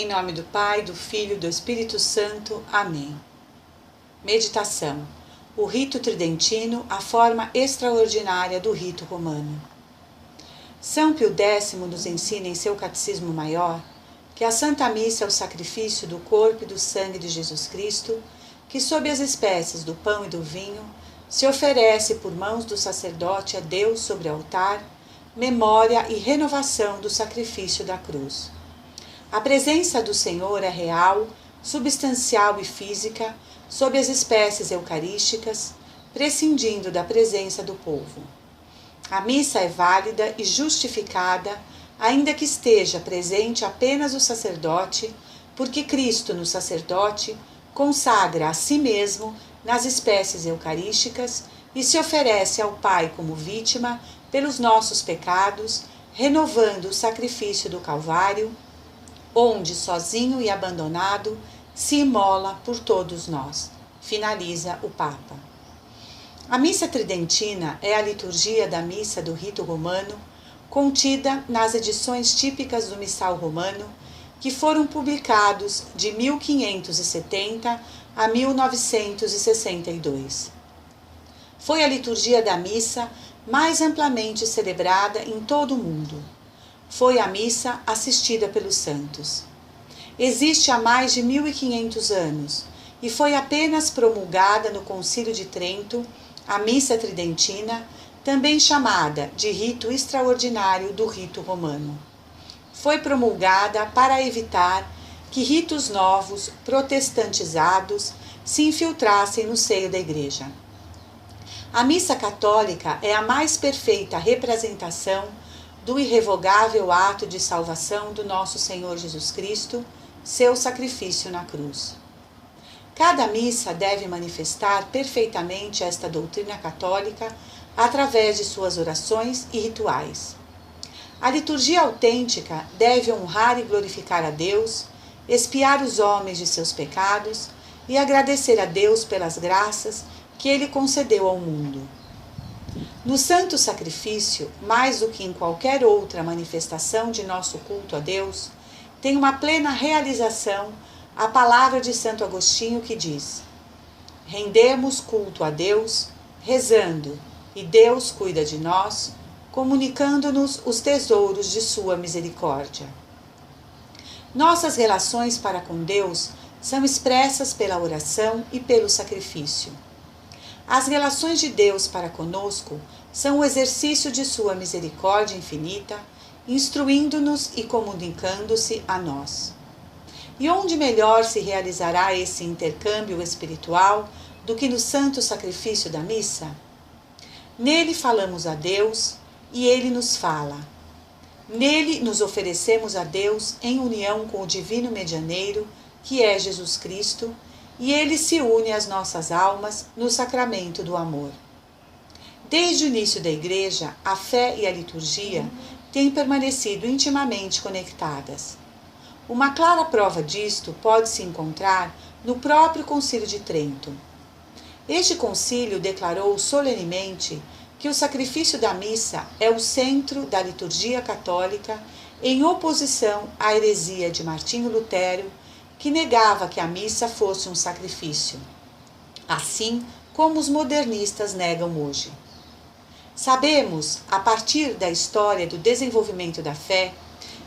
Em nome do Pai, do Filho e do Espírito Santo. Amém. Meditação. O rito tridentino, a forma extraordinária do rito romano. São Pio X nos ensina em seu Catecismo Maior que a Santa Missa é o sacrifício do corpo e do sangue de Jesus Cristo, que sob as espécies do pão e do vinho, se oferece por mãos do sacerdote a Deus sobre o altar, memória e renovação do sacrifício da cruz. A presença do Senhor é real, substancial e física, sob as espécies eucarísticas, prescindindo da presença do povo. A missa é válida e justificada, ainda que esteja presente apenas o sacerdote, porque Cristo, no sacerdote, consagra a si mesmo nas espécies eucarísticas e se oferece ao Pai como vítima pelos nossos pecados, renovando o sacrifício do Calvário, onde, sozinho e abandonado, se imola por todos nós. Finaliza o Papa. A Missa Tridentina é a liturgia da missa do rito romano, contida nas edições típicas do Missal Romano, que foram publicados de 1570 a 1962. Foi a liturgia da missa mais amplamente celebrada em todo o mundo. Foi a missa assistida pelos santos. Existe há mais de 1500 anos e foi apenas promulgada no Concílio de Trento a missa tridentina, também chamada de rito extraordinário do rito romano. Foi promulgada para evitar que ritos novos, protestantizados, se infiltrassem no seio da Igreja. A missa católica é a mais perfeita representação do irrevogável ato de salvação do nosso Senhor Jesus Cristo, seu sacrifício na cruz. Cada missa deve manifestar perfeitamente esta doutrina católica através de suas orações e rituais. A liturgia autêntica deve honrar e glorificar a Deus, expiar os homens de seus pecados e agradecer a Deus pelas graças que Ele concedeu ao mundo. No santo sacrifício, mais do que em qualquer outra manifestação de nosso culto a Deus, tem uma plena realização a palavra de Santo Agostinho que diz: rendemos culto a Deus, rezando, e Deus cuida de nós, comunicando-nos os tesouros de sua misericórdia. Nossas relações para com Deus são expressas pela oração e pelo sacrifício. As relações de Deus para conosco são o exercício de sua misericórdia infinita, instruindo-nos e comunicando-se a nós. E onde melhor se realizará esse intercâmbio espiritual do que no santo sacrifício da missa? Nele falamos a Deus e Ele nos fala. Nele nos oferecemos a Deus em união com o divino medianeiro, que é Jesus Cristo, e Ele se une às nossas almas no sacramento do amor. Desde o início da Igreja, a fé e a liturgia têm permanecido intimamente conectadas. Uma clara prova disto pode-se encontrar no próprio Concílio de Trento. Este concílio declarou solenemente que o sacrifício da missa é o centro da liturgia católica, em oposição à heresia de Martinho Lutero, que negava que a missa fosse um sacrifício, assim como os modernistas negam hoje. Sabemos, a partir da história do desenvolvimento da fé,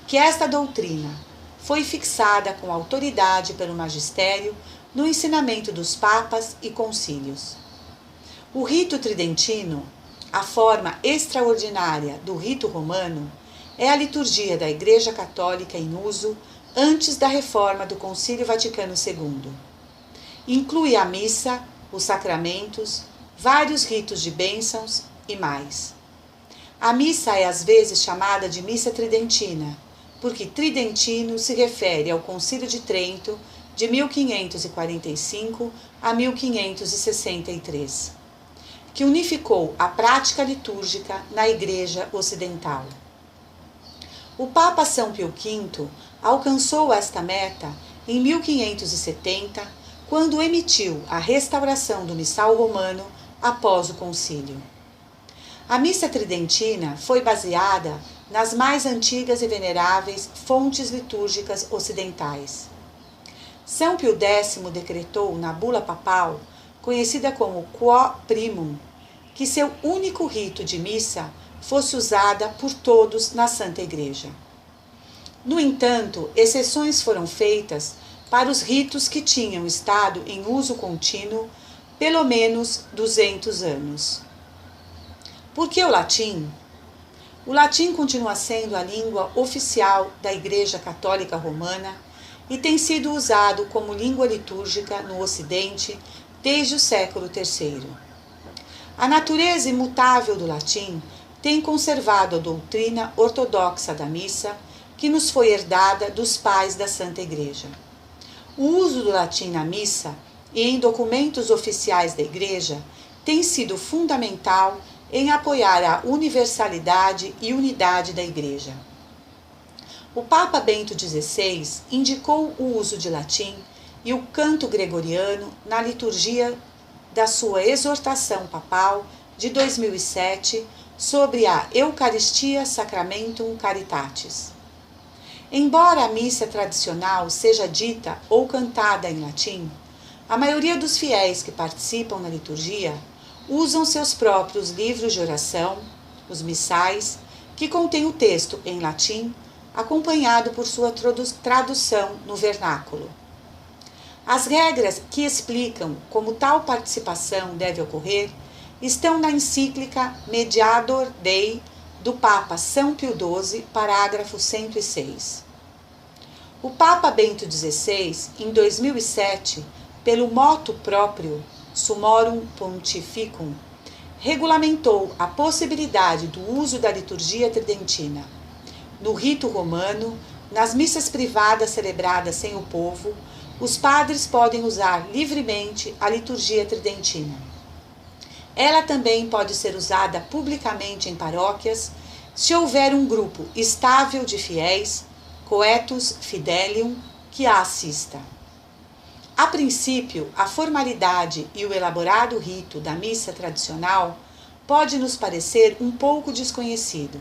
que esta doutrina foi fixada com autoridade pelo magistério no ensinamento dos papas e concílios. O rito tridentino, a forma extraordinária do rito romano, é a liturgia da Igreja Católica em uso antes da reforma do Concílio Vaticano II. Inclui a missa, os sacramentos, vários ritos de bênçãos e mais. A missa é às vezes chamada de missa tridentina, porque tridentino se refere ao Concílio de Trento de 1545 a 1563, que unificou a prática litúrgica na Igreja Ocidental. O Papa São Pio V alcançou esta meta em 1570, quando emitiu a restauração do Missal Romano após o concílio. A missa tridentina foi baseada nas mais antigas e veneráveis fontes litúrgicas ocidentais. São Pio X decretou na bula papal, conhecida como Quo Primum, que seu único rito de missa fosse usada por todos na Santa Igreja. No entanto, exceções foram feitas para os ritos que tinham estado em uso contínuo pelo menos 200 anos. Por que o latim? O latim continua sendo a língua oficial da Igreja Católica Romana e tem sido usado como língua litúrgica no Ocidente desde o século III. A natureza imutável do latim tem conservado a doutrina ortodoxa da missa, que nos foi herdada dos pais da Santa Igreja. O uso do latim na missa e em documentos oficiais da Igreja tem sido fundamental em apoiar a universalidade e unidade da Igreja. O Papa Bento XVI indicou o uso de latim e o canto gregoriano na liturgia da sua exortação papal de 2007 sobre a Eucaristia Sacramentum Caritatis. Embora a missa tradicional seja dita ou cantada em latim, a maioria dos fiéis que participam na liturgia usam seus próprios livros de oração, os missais, que contêm o texto em latim, acompanhado por sua tradução no vernáculo. As regras que explicam como tal participação deve ocorrer estão na encíclica Mediator Dei do Papa São Pio XII, parágrafo 106. O Papa Bento XVI, em 2007, pelo motu proprio Summorum Pontificum, regulamentou a possibilidade do uso da liturgia tridentina. No rito romano, nas missas privadas celebradas sem o povo, os padres podem usar livremente a liturgia tridentina. Ela também pode ser usada publicamente em paróquias se houver um grupo estável de fiéis, coetus fidelium, que a assista. A princípio, a formalidade e o elaborado rito da missa tradicional pode nos parecer um pouco desconhecido.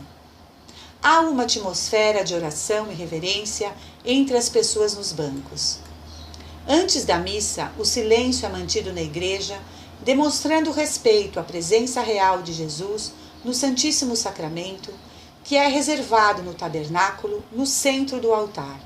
Há uma atmosfera de oração e reverência entre as pessoas nos bancos. Antes da missa, o silêncio é mantido na igreja, demonstrando respeito à presença real de Jesus no Santíssimo Sacramento, que é reservado no tabernáculo, no centro do altar.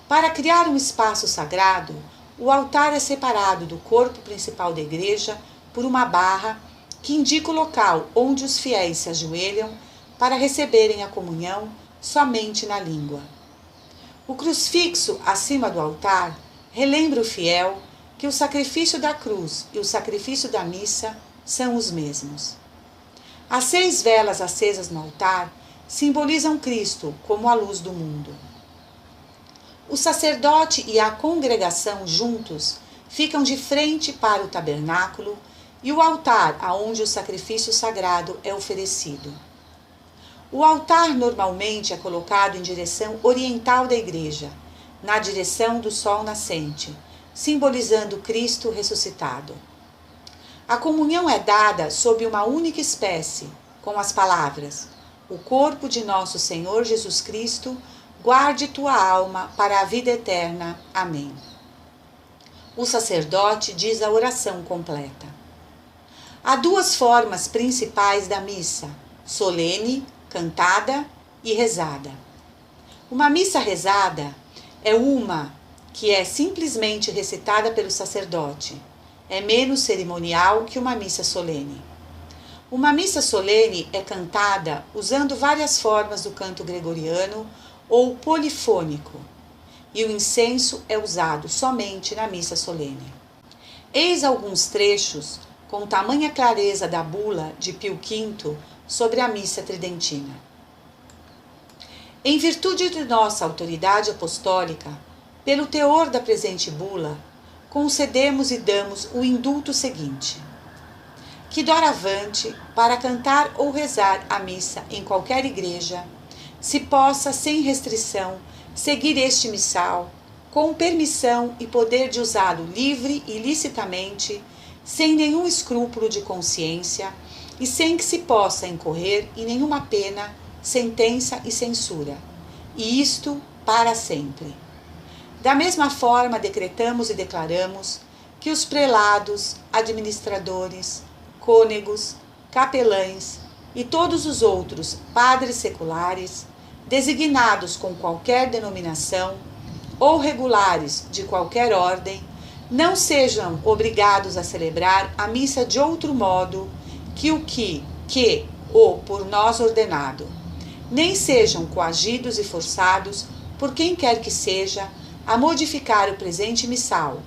Para criar um espaço sagrado, o altar é separado do corpo principal da igreja por uma barra que indica o local onde os fiéis se ajoelham para receberem a comunhão somente na língua. O crucifixo acima do altar relembra o fiel que o sacrifício da cruz e o sacrifício da missa são os mesmos. As 6 velas acesas no altar simbolizam Cristo como a luz do mundo. O sacerdote e a congregação juntos ficam de frente para o tabernáculo e o altar aonde o sacrifício sagrado é oferecido. O altar normalmente é colocado em direção oriental da igreja, na direção do sol nascente, simbolizando Cristo ressuscitado. A comunhão é dada sob uma única espécie, com as palavras: o corpo de nosso Senhor Jesus Cristo guarde tua alma para a vida eterna. Amém. O sacerdote diz a oração completa. Há 2 formas principais da missa: solene, cantada e rezada. Uma missa rezada é uma que é simplesmente recitada pelo sacerdote. É menos cerimonial que uma missa solene. Uma missa solene é cantada usando várias formas do canto gregoriano ou polifônico, e o incenso é usado somente na missa solene. Eis alguns trechos com tamanha clareza da bula de Pio V sobre a missa tridentina. Em virtude de nossa autoridade apostólica, pelo teor da presente bula, concedemos e damos o indulto seguinte: que doravante, para cantar ou rezar a missa em qualquer igreja, se possa, sem restrição, seguir este missal, com permissão e poder de usá-lo livre e licitamente, sem nenhum escrúpulo de consciência e sem que se possa incorrer em nenhuma pena sentença e censura, e isto para sempre. Da mesma forma, decretamos e declaramos que os prelados, administradores, cônegos, capelães e todos os outros padres seculares, designados com qualquer denominação, ou regulares de qualquer ordem, não sejam obrigados a celebrar a missa de outro modo que o por nós ordenado, nem sejam coagidos e forçados por quem quer que seja a modificar o presente missal,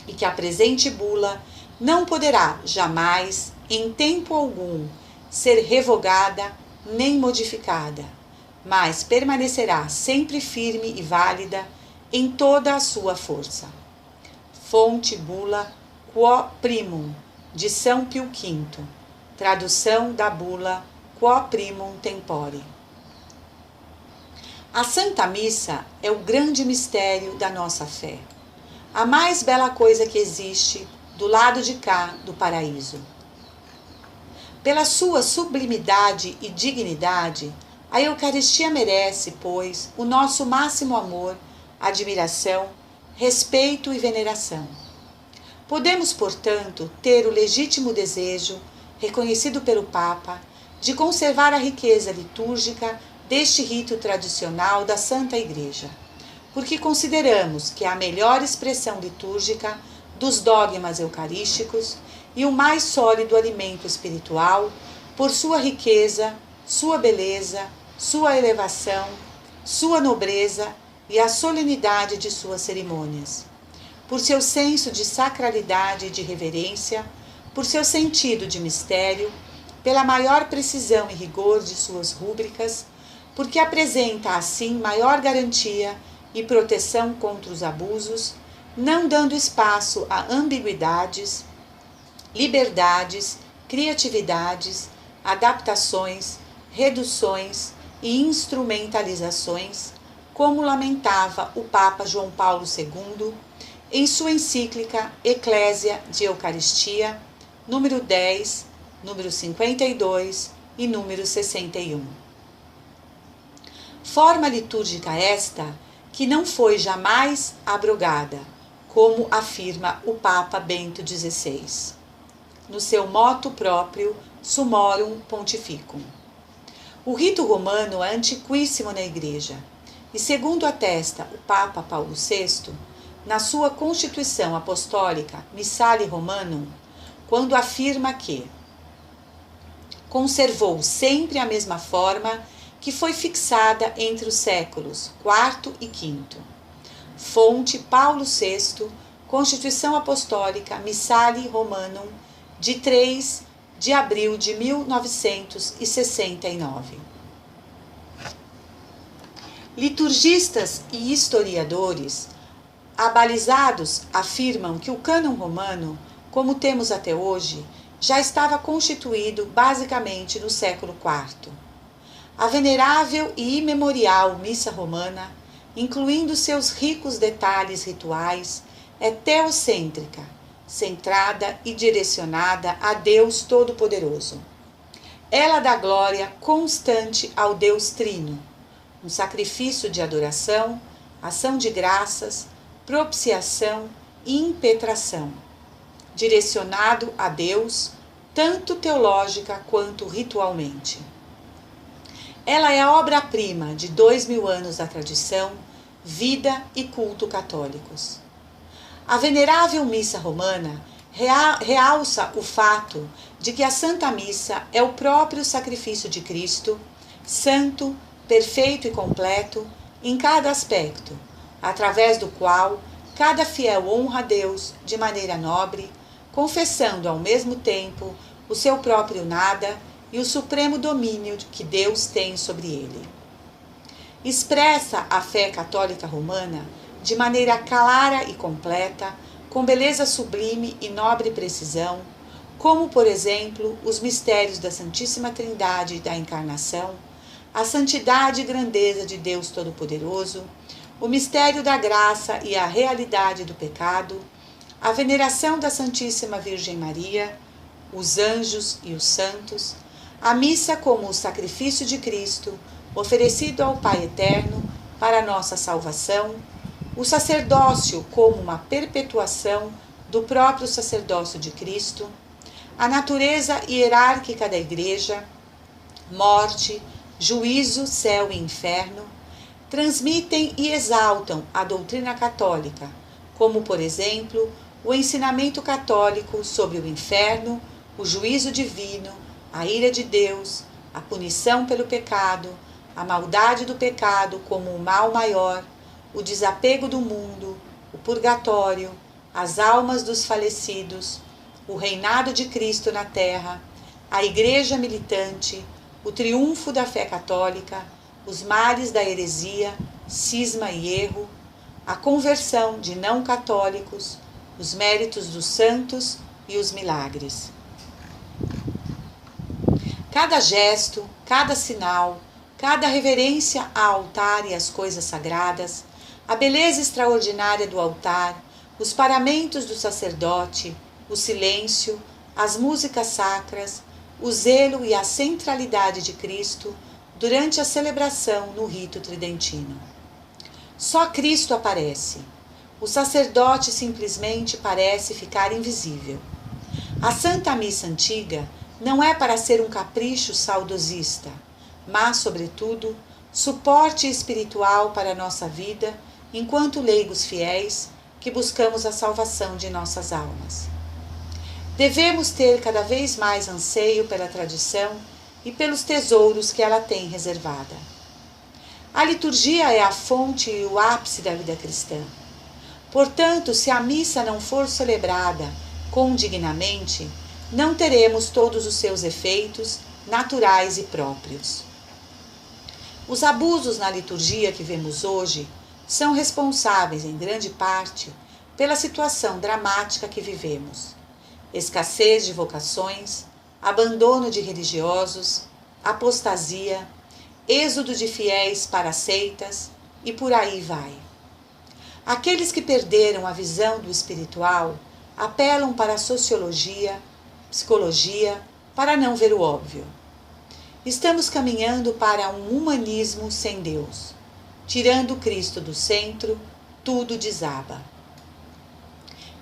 e que a presente bula não poderá jamais, em tempo algum, ser revogada nem modificada, mas permanecerá sempre firme e válida em toda a sua força. Fonte bula Quo Primum, de São Pio V, tradução da bula Quo Primum Tempore. A Santa Missa é o grande mistério da nossa fé, a mais bela coisa que existe do lado de cá do paraíso. Pela sua sublimidade e dignidade, a Eucaristia merece, pois, o nosso máximo amor, admiração, respeito e veneração. Podemos, portanto, ter o legítimo desejo, reconhecido pelo Papa, de conservar a riqueza litúrgica deste rito tradicional da Santa Igreja, porque consideramos que é a melhor expressão litúrgica dos dogmas eucarísticos e o mais sólido alimento espiritual por sua riqueza, sua beleza, sua elevação, sua nobreza e a solenidade de suas cerimônias, por seu senso de sacralidade e de reverência, por seu sentido de mistério, pela maior precisão e rigor de suas rúbricas, porque apresenta assim maior garantia e proteção contra os abusos, não dando espaço a ambiguidades, liberdades, criatividades, adaptações, reduções e instrumentalizações, como lamentava o Papa João Paulo II em sua encíclica Ecclesia de Eucaristia, número 10, número 52 e número 61. Forma litúrgica esta que não foi jamais abrogada, como afirma o Papa Bento XVI, no seu motu próprio Summorum Pontificum. O rito romano é antiquíssimo na Igreja, e segundo atesta o Papa Paulo VI, na sua Constituição Apostólica Missale Romanum, quando afirma que conservou sempre a mesma forma que foi fixada entre os séculos IV e V. Fonte Paulo VI, Constituição Apostólica Missale Romanum, de 3 de abril de 1969. Liturgistas e historiadores abalizados afirmam que o cânon romano, como temos até hoje, já estava constituído basicamente no século IV. A venerável e imemorial missa romana, incluindo seus ricos detalhes rituais, é teocêntrica, centrada e direcionada a Deus Todo-Poderoso. Ela dá glória constante ao Deus Trino, um sacrifício de adoração, ação de graças, propiciação e impetração, direcionado a Deus, tanto teológica quanto ritualmente. Ela é a obra-prima de 2000 anos da tradição, vida e culto católicos. A venerável missa romana realça o fato de que a Santa Missa é o próprio sacrifício de Cristo, santo, perfeito e completo em cada aspecto, através do qual cada fiel honra a Deus de maneira nobre, confessando ao mesmo tempo o seu próprio nada e o supremo domínio que Deus tem sobre ele. Expressa a fé católica romana de maneira clara e completa, com beleza sublime e nobre precisão, como, por exemplo, os mistérios da Santíssima Trindade e da Encarnação, a santidade e grandeza de Deus Todo-Poderoso, o mistério da graça e a realidade do pecado, a veneração da Santíssima Virgem Maria, os anjos e os santos, A missa como o sacrifício de Cristo, oferecido ao Pai Eterno para nossa salvação, o sacerdócio como uma perpetuação do próprio sacerdócio de Cristo, a natureza hierárquica da Igreja, morte, juízo, céu e inferno, transmitem e exaltam a doutrina católica, como, por exemplo, o ensinamento católico sobre o inferno, o juízo divino, a ira de Deus, a punição pelo pecado, a maldade do pecado como o mal maior, o desapego do mundo, o purgatório, as almas dos falecidos, o reinado de Cristo na terra, a Igreja militante, o triunfo da fé católica, os males da heresia, cisma e erro, a conversão de não católicos, os méritos dos santos e os milagres. Cada gesto, cada sinal, cada reverência ao altar e às coisas sagradas, a beleza extraordinária do altar, os paramentos do sacerdote, o silêncio, as músicas sacras, o zelo e a centralidade de Cristo durante a celebração no rito tridentino. Só Cristo aparece. O sacerdote simplesmente parece ficar invisível. A Santa Missa Antiga não é para ser um capricho saudosista, mas, sobretudo, suporte espiritual para a nossa vida enquanto leigos fiéis que buscamos a salvação de nossas almas. Devemos ter cada vez mais anseio pela tradição e pelos tesouros que ela tem reservada. A liturgia é a fonte e o ápice da vida cristã. Portanto, se a missa não for celebrada condignamente, não teremos todos os seus efeitos naturais e próprios. Os abusos na liturgia que vemos hoje são responsáveis, em grande parte, pela situação dramática que vivemos. Escassez de vocações, abandono de religiosos, apostasia, êxodo de fiéis para seitas e por aí vai. Aqueles que perderam a visão do espiritual apelam para a sociologia, psicologia, para não ver o óbvio. Estamos caminhando para um humanismo sem Deus. Tirando Cristo do centro, tudo desaba.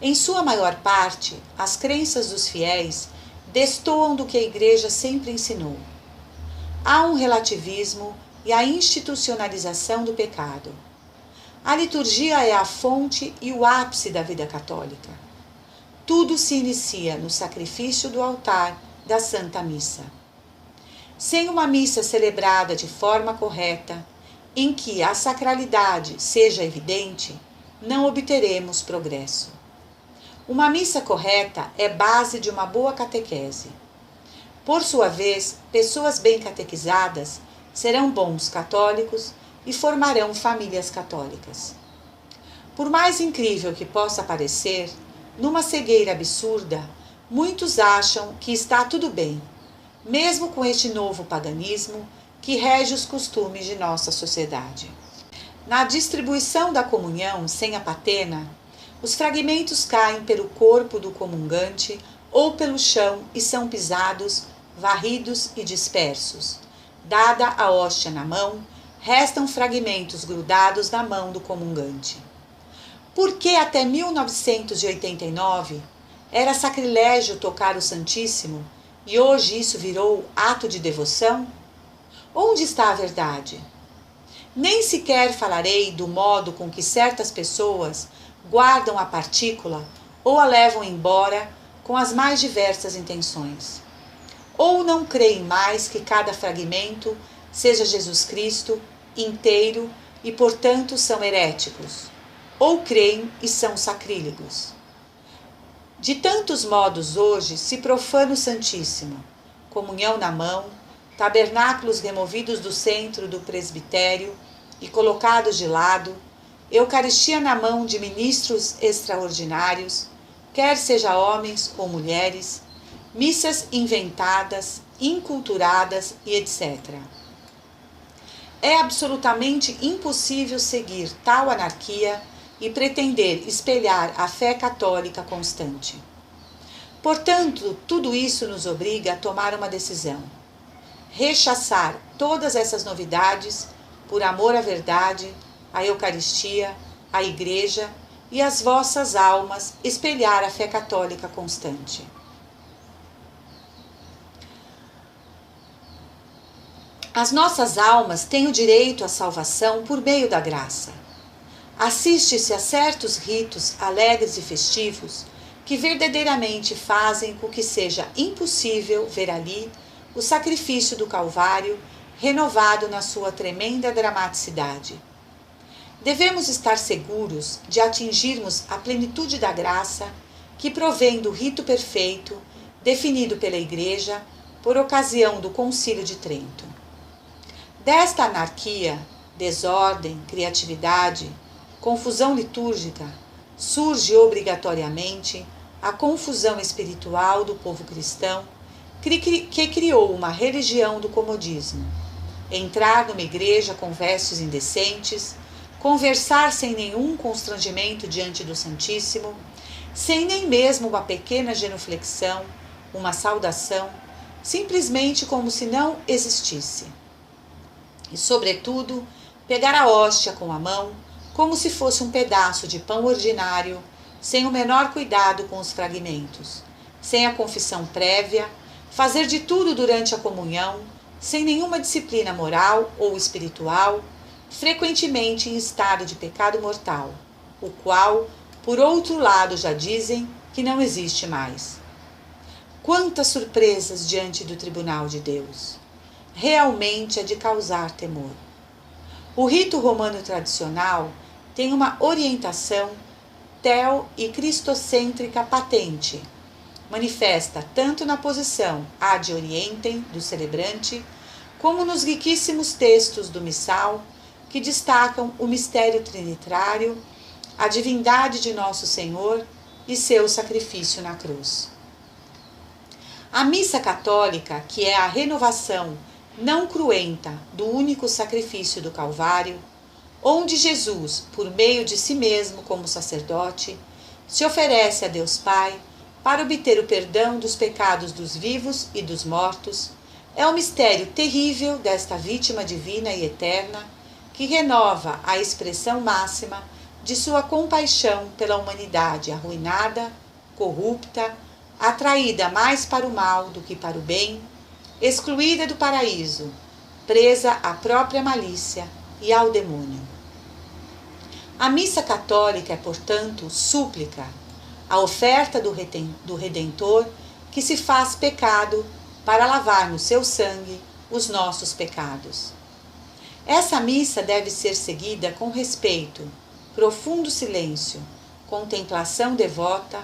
Em sua maior parte, as crenças dos fiéis destoam do que a Igreja sempre ensinou. Há um relativismo e a institucionalização do pecado. A liturgia é a fonte e o ápice da vida católica. Tudo se inicia no sacrifício do altar da Santa Missa. Sem uma missa celebrada de forma correta, em que a sacralidade seja evidente, não obteremos progresso. Uma missa correta é base de uma boa catequese. Por sua vez, pessoas bem catequizadas serão bons católicos e formarão famílias católicas. Por mais incrível que possa parecer, numa cegueira absurda, muitos acham que está tudo bem, mesmo com este novo paganismo que rege os costumes de nossa sociedade. Na distribuição da comunhão sem a patena, os fragmentos caem pelo corpo do comungante ou pelo chão e são pisados, varridos e dispersos. Dada a hóstia na mão, restam fragmentos grudados na mão do comungante. Por que até 1989 era sacrilégio tocar o Santíssimo e hoje isso virou ato de devoção? Onde está a verdade? Nem sequer falarei do modo com que certas pessoas guardam a partícula ou a levam embora com as mais diversas intenções. Ou não creem mais que cada fragmento seja Jesus Cristo inteiro e, portanto, são heréticos, ou creem e são sacrílegos. De tantos modos hoje se profana o Santíssimo, comunhão na mão, tabernáculos removidos do centro do presbitério e colocados de lado, Eucaristia na mão de ministros extraordinários, quer seja homens ou mulheres, missas inventadas, inculturadas e etc. É absolutamente impossível seguir tal anarquia e pretender espelhar a fé católica constante. Portanto, tudo isso nos obriga a tomar uma decisão. rechaçar todas essas novidades por amor à verdade, à Eucaristia, à Igreja e às vossas almas espelhar a fé católica constante. As nossas almas têm o direito à salvação por meio da graça. Assiste-se a certos ritos alegres e festivos que verdadeiramente fazem com que seja impossível ver ali o sacrifício do Calvário renovado na sua tremenda dramaticidade. Devemos estar seguros de atingirmos a plenitude da graça que provém do rito perfeito definido pela Igreja por ocasião do Concílio de Trento. Desta anarquia, desordem, criatividade, confusão litúrgica, surge obrigatoriamente a confusão espiritual do povo cristão que criou uma religião do comodismo. Entrar numa igreja com vestes indecentes, conversar sem nenhum constrangimento diante do Santíssimo, sem nem mesmo uma pequena genuflexão, uma saudação, simplesmente como se não existisse. E, sobretudo, pegar a hóstia com a mão, como se fosse um pedaço de pão ordinário, sem o menor cuidado com os fragmentos, sem a confissão prévia, fazer de tudo durante a comunhão, sem nenhuma disciplina moral ou espiritual, frequentemente em estado de pecado mortal, o qual, por outro lado, já dizem que não existe mais. Quantas surpresas diante do tribunal de Deus! Realmente é de causar temor. O rito romano tradicional tem uma orientação teo- e cristocêntrica patente, manifesta tanto na posição ad orientem do celebrante, como nos riquíssimos textos do missal que destacam o mistério trinitário, a divindade de Nosso Senhor e seu sacrifício na cruz. A missa católica, que é a renovação não cruenta do único sacrifício do Calvário, onde Jesus, por meio de si mesmo como sacerdote, se oferece a Deus Pai para obter o perdão dos pecados dos vivos e dos mortos, é o mistério terrível desta vítima divina e eterna que renova a expressão máxima de sua compaixão pela humanidade arruinada, corrupta, atraída mais para o mal do que para o bem, excluída do paraíso, presa à própria malícia e ao demônio. A missa católica é, portanto, súplica, a oferta do Redentor que se faz pecado para lavar no seu sangue os nossos pecados. Essa missa deve ser seguida com respeito, profundo silêncio, contemplação devota,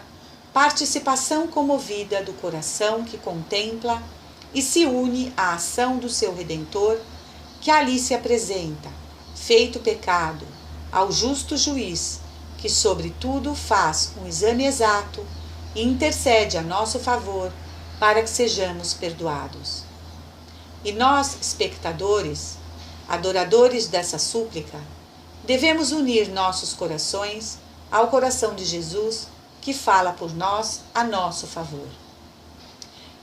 participação comovida do coração que contempla e se une à ação do seu Redentor, que ali se apresenta, feito pecado, ao justo juiz, que sobre tudo faz um exame exato e intercede a nosso favor para que sejamos perdoados. E nós, espectadores, adoradores dessa súplica, devemos unir nossos corações ao coração de Jesus, que fala por nós a nosso favor.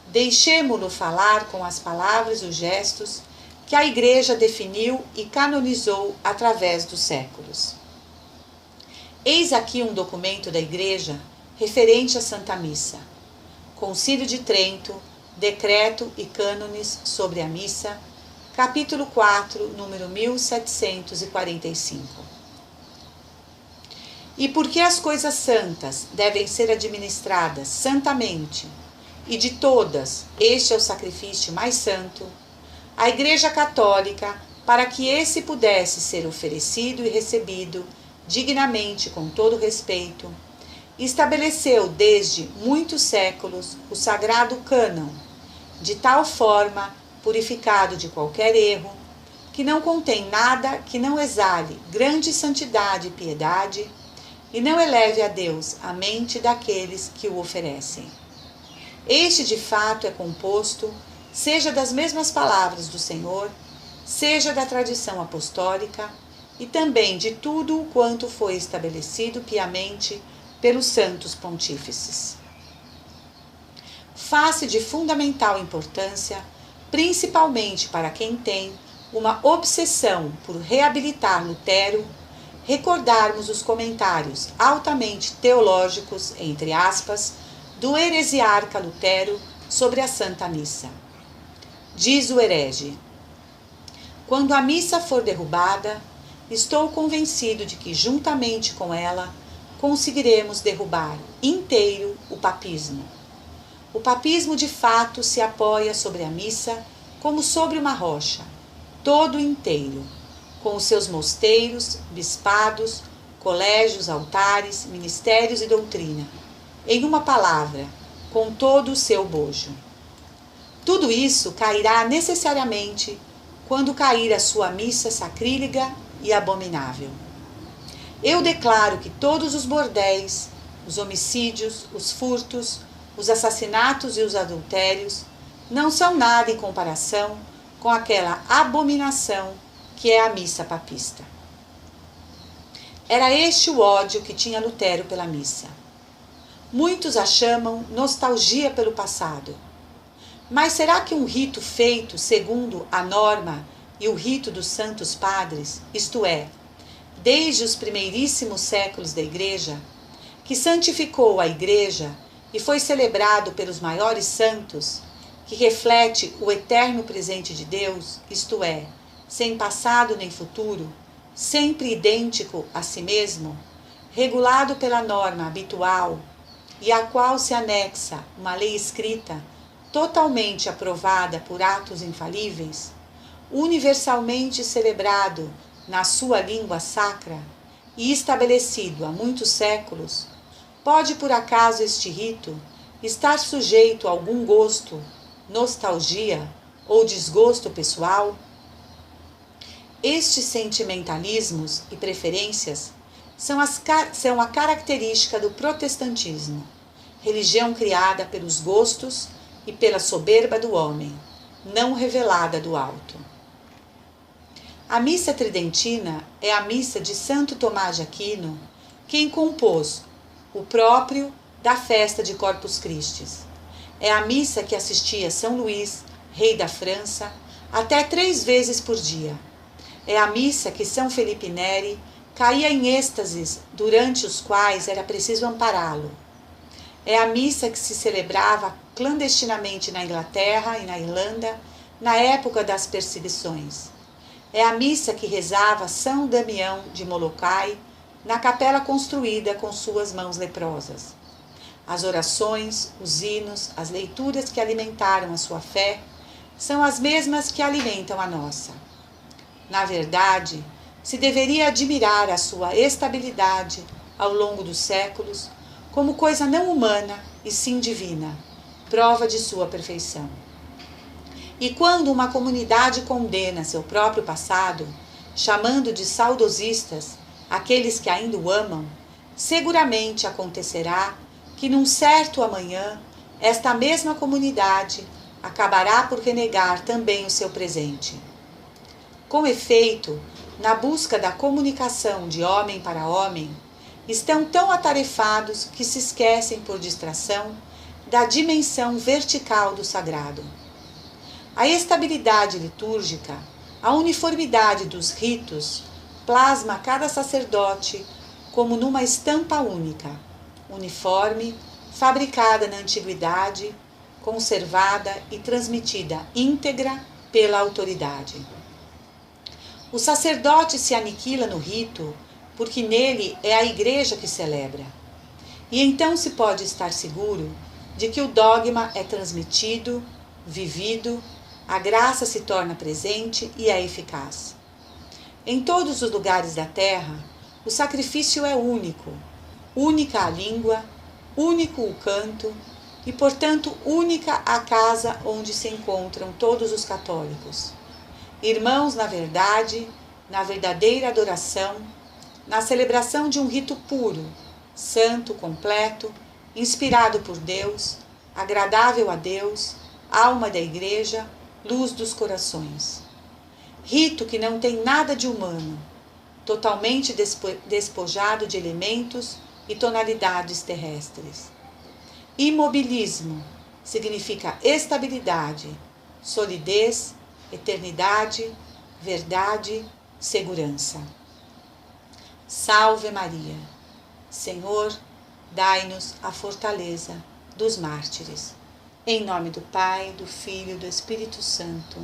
Deixemo-lo falar com as palavras e os gestos que a Igreja definiu e canonizou através dos séculos. Eis aqui um documento da Igreja referente à Santa Missa. Concílio de Trento, Decreto e Cânones sobre a Missa, capítulo 4, número 1745. E porque as coisas santas devem ser administradas santamente, e de todas este é o sacrifício mais santo, a Igreja Católica, para que esse pudesse ser oferecido e recebido dignamente com todo respeito, estabeleceu desde muitos séculos o sagrado cânon, de tal forma purificado de qualquer erro, que não contém nada que não exale grande santidade e piedade e não eleve a Deus a mente daqueles que o oferecem. Este, de fato, é composto, seja das mesmas palavras do Senhor, seja da tradição apostólica, e também de tudo o quanto foi estabelecido piamente pelos santos pontífices. Faz-se de fundamental importância principalmente para quem tem uma obsessão por reabilitar Lutero, recordarmos os comentários altamente teológicos, entre aspas, do heresiarca Lutero sobre a Santa Missa. Diz o herege: quando a missa for derrubada, estou convencido de que, juntamente com ela, conseguiremos derrubar inteiro o papismo. O papismo, de fato, se apoia sobre a missa como sobre uma rocha, todo inteiro, com os seus mosteiros, bispados, colégios, altares, ministérios e doutrina. Em uma palavra, com todo o seu bojo. Tudo isso cairá necessariamente quando cair a sua missa sacrílega e abominável. Eu declaro que todos os bordéis, os homicídios, os furtos, os assassinatos e os adultérios não são nada em comparação com aquela abominação que é a missa papista. Era este o ódio que tinha Lutero pela missa. Muitos a chamam nostalgia pelo passado. Mas será que um rito feito segundo a norma e o rito dos santos padres, isto é, desde os primeiríssimos séculos da Igreja, que santificou a Igreja e foi celebrado pelos maiores santos, que reflete o eterno presente de Deus, isto é, sem passado nem futuro, sempre idêntico a si mesmo, regulado pela norma habitual e à qual se anexa uma lei escrita, totalmente aprovada por atos infalíveis, universalmente celebrado na sua língua sacra e estabelecido há muitos séculos, pode por acaso este rito estar sujeito a algum gosto, nostalgia ou desgosto pessoal? Estes sentimentalismos e preferências são a característica do protestantismo, religião criada pelos gostos e pela soberba do homem, não revelada do alto. A missa tridentina é a missa de Santo Tomás de Aquino, quem compôs o próprio da festa de Corpus Christi. É a missa que assistia São Luís, rei da França, até 3 vezes por dia. É a missa que São Felipe Neri caía em êxtases, durante os quais era preciso ampará-lo. É a missa que se celebrava clandestinamente na Inglaterra e na Irlanda, na época das perseguições. É a missa que rezava São Damião de Molokai, na capela construída com suas mãos leprosas. As orações, os hinos, as leituras que alimentaram a sua fé são as mesmas que alimentam a nossa. Na verdade, se deveria admirar a sua estabilidade ao longo dos séculos como coisa não humana e sim divina, prova de sua perfeição. E quando uma comunidade condena seu próprio passado, chamando de saudosistas aqueles que ainda o amam, seguramente acontecerá que num certo amanhã esta mesma comunidade acabará por renegar também o seu presente. Com efeito, na busca da comunicação de homem para homem, estão tão atarefados que se esquecem por distração da dimensão vertical do sagrado. A estabilidade litúrgica, a uniformidade dos ritos, plasma cada sacerdote como numa estampa única, uniforme, fabricada na antiguidade, conservada e transmitida íntegra pela autoridade. O sacerdote se aniquila no rito porque nele é a Igreja que celebra. E então se pode estar seguro de que o dogma é transmitido, vivido, a graça se torna presente e é eficaz. Em todos os lugares da terra, o sacrifício é único, única a língua, único o canto e, portanto, única a casa onde se encontram todos os católicos. Irmãos na verdade, na verdadeira adoração, na celebração de um rito puro, santo, completo, inspirado por Deus, agradável a Deus, alma da Igreja, luz dos corações. Rito que não tem nada de humano, totalmente despojado de elementos e tonalidades terrestres. Imobilismo significa estabilidade, solidez, eternidade, verdade, segurança. Salve Maria! Senhor, dai-nos a fortaleza dos mártires. Em nome do Pai, do Filho e do Espírito Santo.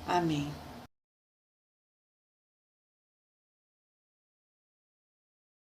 Amém.